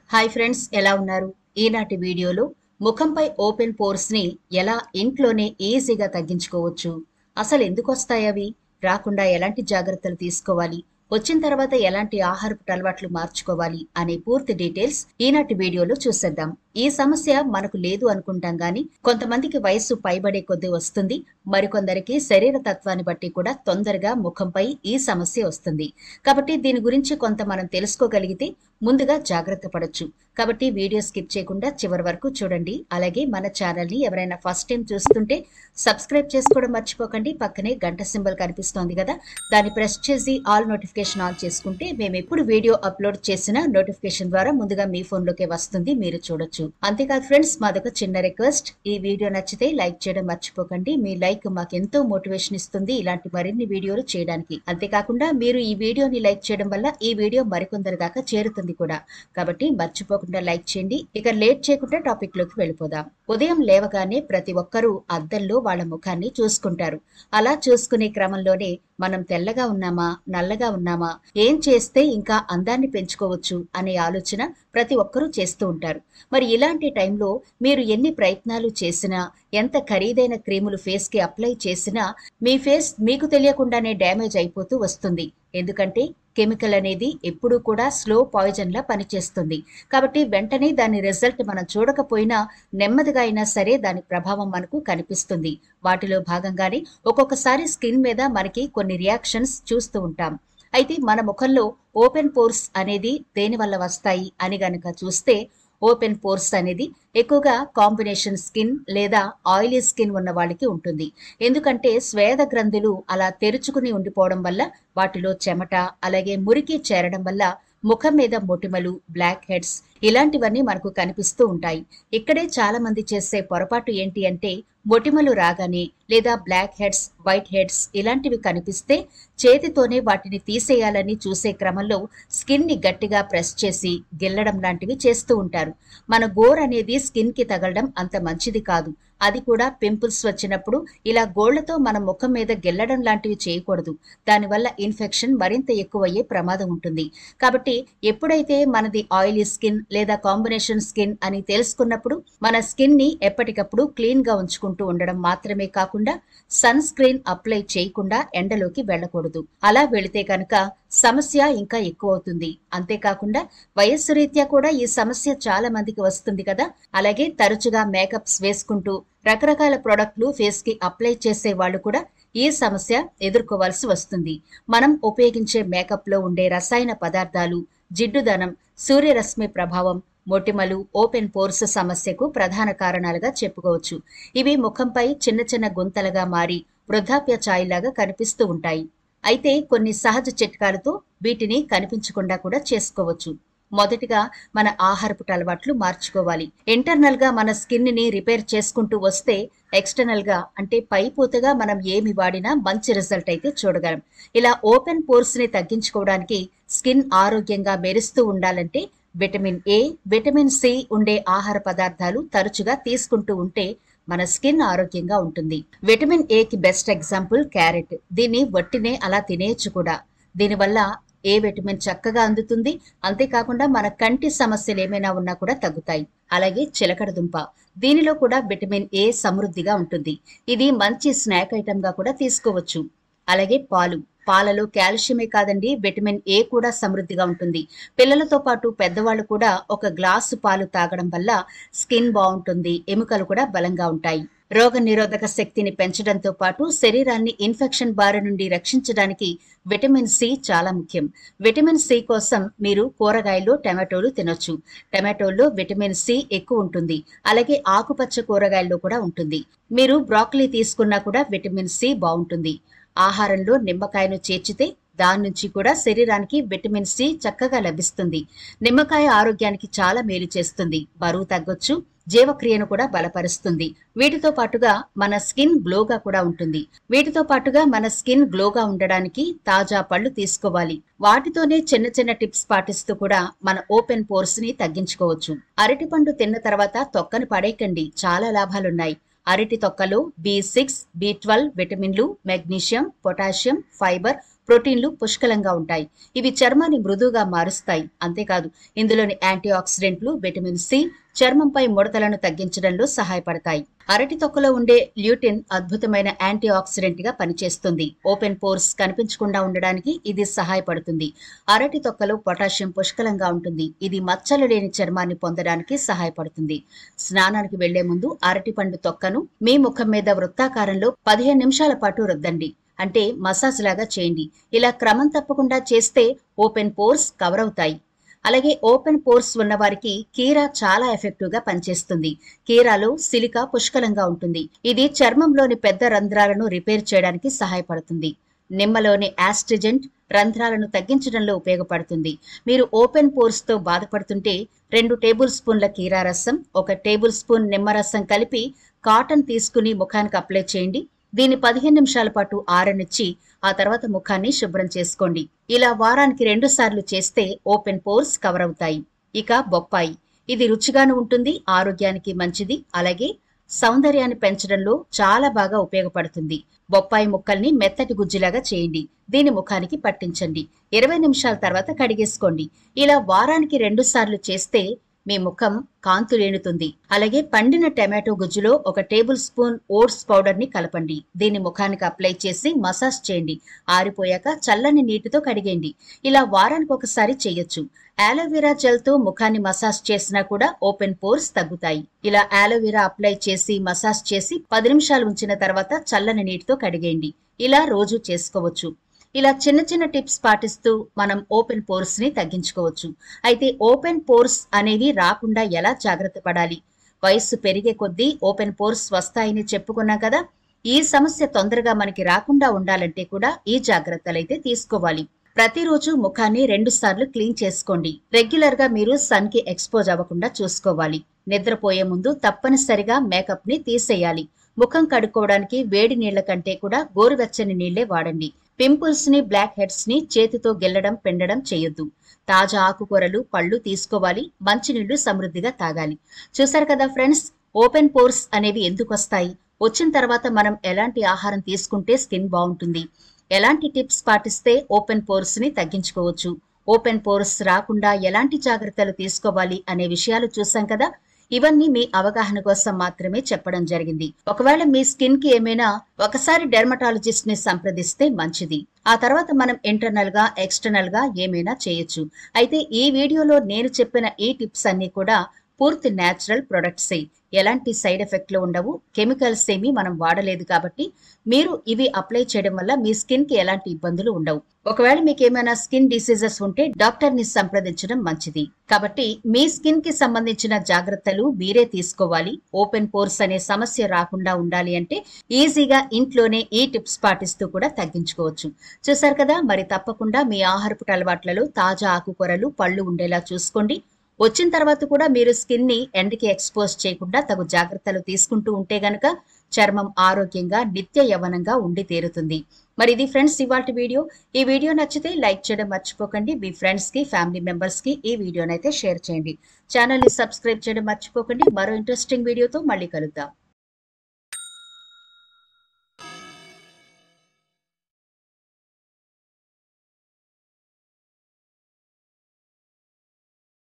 Hi friends, ఎలా ఉన్నారు? ఈనాటి వీడియోలో ముఖంపై ఓపెన్ పోర్స్ ని ఎలా ఇంట్లోనే ఈజీగా తగ్గించుకోవచ్చు, అసలు ఎందుకు వస్తాయి అవి, రాకుండా ఎలాంటి జాగ్రత్తలు తీసుకోవాలి, వచ్చిన తర్వాత ఎలాంటి ఆహారపు అలవాట్లు మార్చుకోవాలి అనే పూర్తి డీటెయిల్స్ ఈనాటి వీడియోలో చూసేద్దాం. ఈ సమస్య మనకు లేదు అనుకుంటాం గాని కొంతమందికి వయస్సు పైబడే కొద్దీ వస్తుంది, మరికొందరికి శరీర తత్వాన్ని బట్టి కూడా తొందరగా ముఖంపై ఈ సమస్య వస్తుంది. కాబట్టి దీని గురించి కొంత మనం తెలుసుకోగలిగితే ముందుగా జాగ్రత్త పడొచ్చు. కాబట్టి వీడియో స్కిప్ చేయకుండా చివరి వరకు చూడండి. అలాగే మన ఛానల్ ని ఎవరైనా ఫస్ట్ టైం చూస్తుంటే సబ్స్క్రైబ్ చేసుకోవడం మర్చిపోకండి. పక్కనే గంట సింబల్ కనిపిస్తోంది కదా, దాన్ని ప్రెస్ చేసి ఆల్ నోటిఫికేషన్ ఆన్ చేసుకుంటే మేము ఎప్పుడు వీడియో అప్లోడ్ చేసినా నోటిఫికేషన్ ద్వారా ముందుగా మీ ఫోన్ లోకే వస్తుంది, మీరు చూడొచ్చు. అంతేకాదు ఫ్రెండ్స్, మాదొక చిన్న రిక్వెస్ట్, ఈ వీడియో నచ్చితే లైక్ చేయడం మర్చిపోకండి. మీ లైక్ మాకెంతో మోటివేషన్ ఇస్తుంది ఇలాంటి మరిన్ని వీడియోలు చేయడానికి. అంతేకాకుండా మీరు ఈ వీడియోని లైక్ చేయడం వల్ల ఈ వీడియో మరికొందరి దాకా చేరుతుంది కూడా. కాబట్టి మర్చిపోకుండా లైక్ చేయండి. ఇక లేట్ చేయకుండా టాపిక్ లోకి వెళ్ళిపోదాం. ఉదయం లేవగానే ప్రతి ఒక్కరూ అద్దంలో వాళ్ళ ముఖాన్ని చూసుకుంటారు. అలా చూసుకునే క్రమంలోనే మనం తెల్లగా ఉన్నామా, నల్లగా ఉన్నామా, ఏం చేస్తే ఇంకా అందాన్ని పెంచుకోవచ్చు అనే ఆలోచన ప్రతి ఒక్కరూ చేస్తూ ఉంటారు. మరి ఇలాంటి టైంలో మీరు ఎన్ని ప్రయత్నాలు చేసినా, ఎంత ఖరీదైన క్రీములు ఫేస్ కి అప్లై చేసినా మీ ఫేస్ మీకు తెలియకుండానే డ్యామేజ్ అయిపోతూ వస్తుంది. ఎందుకంటే కెమికల్ అనేది ఎప్పుడూ కూడా స్లో పాయిజన్ లా పనిచేస్తుంది. కాబట్టి వెంటనే దాని రిజల్ట్ మనం చూడకపోయినా నెమ్మదిగా అయినా సరే దాని ప్రభావం మనకు కనిపిస్తుంది. వాటిలో భాగంగానే ఒక్కొక్కసారి స్కిన్ మీద మనకి కొన్ని రియాక్షన్స్ చూస్తూ ఉంటాం. అయితే మన ముఖంలో ఓపెన్ పోర్స్ అనేది దేని వల్ల వస్తాయి అని గనక చూస్తే, ఓపెన్ పోర్స్ అనేది ఎక్కువగా కాంబినేషన్ స్కిన్ లేదా ఆయిలీ స్కిన్ ఉన్న వాళ్ళకి ఉంటుంది. ఎందుకంటే స్వేద గ్రంథులు అలా తెరుచుకుని ఉండిపోవడం వల్ల వాటిలో చెమట అలాగే మురికి చేరడం వల్ల ముఖం మీద మొటిమలు, బ్లాక్ హెడ్స్ ఇలాంటివన్నీ మనకు కనిపిస్తూ ఉంటాయి. ఇక్కడే చాలా మంది చేసే పొరపాటు ఏంటి అంటే, మొటిమలు రాగానే లేదా బ్లాక్ హెడ్స్, వైట్ హెడ్స్ ఇలాంటివి కనిపిస్తే చేతితోనే వాటిని తీసేయాలని చూసే క్రమంలో స్కిన్ ని గట్టిగా ప్రెస్ చేసి గిల్లడం లాంటివి చేస్తూ ఉంటారు. మన గోర్ అనేది స్కిన్ కి తగలడం అంత మంచిది కాదు. అది కూడా పింపుల్స్ వచ్చినప్పుడు ఇలా గోళ్లతో మన ముఖం మీద గిల్లడం లాంటివి చేయకూడదు. దానివల్ల ఇన్ఫెక్షన్ మరింత ఎక్కువయ్యే ప్రమాదం ఉంటుంది. కాబట్టి ఎప్పుడైతే మనది ఆయిలీ స్కిన్ లేదా కాంబినేషన్ స్కిన్ అని తెలుసుకున్నప్పుడు మన స్కిన్ ని ఎప్పటికప్పుడు క్లీన్ గా ఉంచుకుంటూ ఉండడం మాత్రమే కాకుండా సన్ స్క్రీన్ అప్లై చేయకుండా ఎండలోకి వెళ్ళకూడదు. అలా వెళితే కనుక సమస్య ఇంకా ఎక్కువ అవుతుంది. అంతేకాకుండా వయస్సు రీత్యా కూడా ఈ సమస్య చాలా మందికి వస్తుంది కదా. అలాగే తరచుగా మేకప్స్ వేసుకుంటూ రకరకాల ప్రొడక్ట్లు ఫేస్ కి అప్లై చేసే వాళ్ళు కూడా ఈ సమస్య ఎదుర్కోవాల్సి వస్తుంది. మనం ఉపయోగించే మేకప్ లో ఉండే రసాయన పదార్థాలు, జిడ్డుదనం, సూర్యరశ్మి ప్రభావం మొటిమలు, ఓపెన్ పోర్స్ సమస్యకు ప్రధాన కారణాలుగా చెప్పుకోవచ్చు. ఇవి ముఖంపై చిన్న చిన్న గుంతలుగా మారి వృద్ధాప్య ఛాయలాగా కనిపిస్తూ ఉంటాయి. అయితే కొన్ని సహజ చిట్కాలతో వీటిని కనిపించకుండా కూడా చేసుకోవచ్చు. మొదటిగా మన ఆహారపు అలవాట్లు మార్చుకోవాలి. ఇంటర్నల్ గా మన స్కిన్ ని రిపేర్ చేసుకుంటూ వస్తే ఎక్స్టర్నల్ గా అంటే పైపూతగా మనం ఏమి వాడినా మంచి రిజల్ట్ అయితే చూడగలం. ఇలా ఓపెన్ పోర్స్ ని తగ్గించుకోవడానికి స్కిన్ ఆరోగ్యంగా మెరుస్తూ ఉండాలంటే విటమిన్ ఏ, విటమిన్ సి ఉండే ఆహార పదార్థాలు తరచుగా తీసుకుంటూ ఉంటే మన స్కిన్ ఆరోగ్యంగా ఉంటుంది. విటమిన్ ఏ కి బెస్ట్ ఎగ్జాంపుల్ క్యారెట్. దీన్ని వట్టినే అలా తినేయచ్చు కూడా. దీనివల్ల ఏ విటమిన్ చక్కగా అందుతుంది. అంతేకాకుండా మన కంటి సమస్యలు ఏమైనా ఉన్నా కూడా తగ్గుతాయి. అలాగే చిలకడ దుంప, దీనిలో కూడా విటమిన్ ఏ సమృద్ధిగా ఉంటుంది. ఇది మంచి స్నాక్ ఐటమ్ గా కూడా తీసుకోవచ్చు. అలాగే పాలలో కాల్షియమే కాదండి, విటమిన్ ఏ కూడా సమృద్ధిగా ఉంటుంది. పిల్లలతో పాటు పెద్దవాళ్ళు కూడా ఒక గ్లాసు పాలు తాగడం వల్ల స్కిన్ బాగుంటుంది, ఎముకలు కూడా బలంగా ఉంటాయి. రోగ నిరోధక శక్తిని పెంచడంతో పాటు శరీరాన్ని ఇన్ఫెక్షన్ బారి నుండి రక్షించడానికి విటమిన్ సి చాలా ముఖ్యం. విటమిన్ సి కోసం మీరు కూరగాయల్లో టమాటోలు తినొచ్చు. టమాటోల్లో విటమిన్ సి ఎక్కువ ఉంటుంది. అలాగే ఆకుపచ్చ కూరగాయల్లో కూడా ఉంటుంది. మీరు బ్రాకలీ తీసుకున్నా కూడా విటమిన్ సి బాగుంటుంది. ఆహారంలో నిమ్మకాయను చేర్చితే దాని నుంచి కూడా శరీరానికి విటమిన్ సి చక్కగా లభిస్తుంది. నిమ్మకాయ ఆరోగ్యానికి చాలా మేలు చేస్తుంది. బరువు తగ్గొచ్చు, జీవక్రియను కూడా బలపరుస్తుంది. వీటితో పాటుగా మన స్కిన్ గ్లోగా కూడా ఉంటుంది. ఉండడానికి తాజా పళ్ళు తీసుకోవాలి. వాటితోనే చిన్న చిన్న టిప్స్ పాటిస్తూ కూడా మన ఓపెన్ పోర్స్ ని తగ్గించుకోవచ్చు. అరటిపండు తిన్న తర్వాత తొక్కను పడేయకండి, చాలా లాభాలున్నాయి. అరటి తొక్కలో B6, B12 విటమిన్లు, మెగ్నీషియం, పొటాషియం, ఫైబర్, ప్రోటీన్లు పుష్కలంగా ఉంటాయి. ఇవి చర్మాన్ని మృదువుగా మారుస్తాయి. అంతేకాదు ఇందులోని యాంటీ ఆక్సిడెంట్లు, విటమిన్ సి చర్మంపై ముడతలను తగ్గించడంలో సహాయపడతాయి. అరటి తొక్కలో ఉండే ల్యూటిన్ అద్భుతమైన యాంటీ ఆక్సిడెంట్ గా పనిచేస్తుంది. ఓపెన్ పోర్స్ కనిపించకుండా ఉండడానికి ఇది సహాయపడుతుంది. అరటి తొక్కలో పొటాషియం పుష్కలంగా ఉంటుంది. ఇది మచ్చలు లేని చర్మాన్ని పొందడానికి సహాయపడుతుంది. స్నానానికి వెళ్లే ముందు అరటి పండు తొక్కను మీ ముఖం మీద వృత్తాకారంలో 15 నిమిషాల పాటు రుద్దండి. అంటే మసాజ్ లాగా చేయండి. ఇలా క్రమం తప్పకుండా చేస్తే ఓపెన్ పోర్స్ కవర్ అవుతాయి. అలాగే ఓపెన్ పోర్స్ ఉన్నవారికి కీరా చాలా ఎఫెక్టివ్ గా పనిచేస్తుంది. కీరాలో సిలికా పుష్కలంగా ఉంటుంది. ఇది చర్మంలోని పెద్ద రంధ్రాలను రిపేర్ చేయడానికి సహాయపడుతుంది. నిమ్మలోని యాస్ట్రిజెంట్ రంధ్రాలను తగ్గించడంలో ఉపయోగపడుతుంది. మీరు ఓపెన్ పోర్స్ తో బాధపడుతుంటే 2 టేబుల్ స్పూన్ల కీరా రసం, 1 టేబుల్ స్పూన్ నిమ్మరసం కలిపి కాటన్ తీసుకుని ముఖానికి అప్లై చేయండి. దీన్ని 15 నిమిషాల పాటు ఆరనిచ్చి ఆ తర్వాత ముఖాన్ని శుభ్రం చేసుకోండి. ఇలా వారానికి 2 సార్లు చేస్తే ఓపెన్ పోర్స్ కవర్ అవుతాయి. ఇక బొప్పాయి, ఇది రుచిగాను ఉంటుంది, ఆరోగ్యానికి మంచిది, అలాగే సౌందర్యాన్ని పెంచడంలో చాలా బాగా ఉపయోగపడుతుంది. బొప్పాయి ముక్కల్ని మెత్తటి గుజ్జులాగా చేయండి. దీని ముఖానికి పట్టించండి. 20 నిమిషాల తర్వాత కడిగేసుకోండి. ఇలా వారానికి 2 సార్లు చేస్తే మీ ముఖం కాంతులేనుతుంది. అలాగే పండిన టమాటో గుజ్జులో 1 టేబుల్ స్పూన్ ఓట్స్ పౌడర్ ని కలపండి. దీన్ని ముఖానికి అప్లై చేసి మసాజ్ చేయండి. ఆరిపోయాక చల్లని నీటితో కడిగేయండి. ఇలా వారానికి ఒకసారి చేయొచ్చు. ఆలోవెరా జెల్ తో ముఖాన్ని మసాజ్ చేసినా కూడా ఓపెన్ పోర్స్ తగ్గుతాయి. ఇలా ఆలోవెరా అప్లై చేసి మసాజ్ చేసి 10 నిమిషాలు ఉంచిన తర్వాత చల్లని నీటితో కడిగేయండి. ఇలా రోజు చేసుకోవచ్చు. ఇలా చిన్న చిన్న టిప్స్ పాటిస్తూ మనం ఓపెన్ పోర్స్ ని తగ్గించుకోవచ్చు. అయితే ఓపెన్ పోర్స్ అనేవి రాకుండా ఎలా జాగ్రత్త పడాలి? వయస్సు పెరిగే కొద్దీ ఓపెన్ పోర్స్ వస్తాయని చెప్పుకున్నాం కదా. ఈ సమస్య తొందరగా మనకి రాకుండా ఉండాలంటే కూడా ఈ జాగ్రత్తలైతే తీసుకోవాలి. ప్రతిరోజు ముఖాన్ని 2 సార్లు క్లీన్ చేసుకోండి. రెగ్యులర్ గా మీరు సన్ కి ఎక్స్పోజ్ అవ్వకుండా చూసుకోవాలి. నిద్రపోయే ముందు తప్పనిసరిగా మేకప్ ని తీసేయాలి. ముఖం కడుక్కోవడానికి వేడి నీళ్ల కంటే కూడా గోరువెచ్చని నీళ్లే వాడండి. పింపుల్స్ ని, బ్లాక్ హెడ్స్ ని చేతితో గిల్లడం, పిండడం చేయొద్దు. తాజా ఆకుకూరలు, పళ్ళు తీసుకోవాలి. మంచినీళ్లు సమృద్ధిగా తాగాలి. చూసారు కదా ఫ్రెండ్స్, ఓపెన్ పోర్స్ అనేవి ఎందుకు వస్తాయి, వచ్చిన తర్వాత మనం ఎలాంటి ఆహారం తీసుకుంటే స్కిన్ బాగుంటుంది, ఎలాంటి టిప్స్ పాటిస్తే ఓపెన్ పోర్స్ ని తగ్గించుకోవచ్చు, ఓపెన్ పోర్స్ రాకుండా ఎలాంటి జాగ్రత్తలు తీసుకోవాలి అనే విషయాలు చూసాం కదా. ఇవన్నీ మీ అవగాహన కోసం మాత్రమే చెప్పడం జరిగింది. ఒకవేళ మీ స్కిన్ కి ఏమైనా ఒకసారి డెర్మటాలజిస్ట్ ని సంప్రదిస్తే మంచిది. ఆ తర్వాత మనం ఇంటర్నల్ గా, ఎక్స్టర్నల్ గా ఏమైనా చేయొచ్చు. అయితే ఈ వీడియోలో నేను చెప్పిన ఈ టిప్స్ అన్ని కూడా పూర్తి న్యాచురల్ ప్రొడక్ట్సే. ఎలాంటి సైడ్ ఎఫెక్ట్లు ఉండవు. కెమికల్స్ ఏమీ మనం వాడలేదు కాబట్టి మీరు ఇవి అప్లై చేయడం వల్ల మీ స్కిన్ కి ఎలాంటి ఇబ్బందులు ఉండవు. ఒకవేళ మీకు ఏమైనా స్కిన్ డిసీజెస్ ఉంటే డాక్టర్ ని సంప్రదించడం మంచిది. కాబట్టి మీ స్కిన్ కి సంబంధించిన జాగ్రత్తలు మీరే తీసుకోవాలి. ఓపెన్ పోర్స్ అనే సమస్య రాకుండా ఉండాలి అంటే ఈజీగా ఇంట్లోనే ఈ టిప్స్ పాటిస్తూ కూడా తగ్గించుకోవచ్చు. చూసారు కదా, మరి తప్పకుండా మీ ఆహారపు అలవాట్లలో తాజా ఆకుకూరలు, పళ్ళు ఉండేలా చూసుకోండి. వచ్చిన తర్వాత కూడా మీరు స్కిన్ ని ఎండకి ఎక్స్పోజ్ చేయకుండా తగు జాగ్రత్తలు తీసుకుంటూ ఉంటే గనక చర్మం ఆరోగ్యంగా, నిత్య యవ్వనంగా ఉండి తీరుతుంది. మరి ఇది ఫ్రెండ్స్ ఇవాల్టి వీడియో. ఈ వీడియో నచ్చితే లైక్ చేయడం మర్చిపోకండి. మీ ఫ్రెండ్స్ కి, ఫ్యామిలీ మెంబర్స్ కి ఈ వీడియోనైతే షేర్ చేయండి. ఛానల్ ని సబ్స్క్రైబ్ చేయడం మర్చిపోకండి. మరో ఇంట్రెస్టింగ్ వీడియోతో మళ్ళీ కలుద్దాం.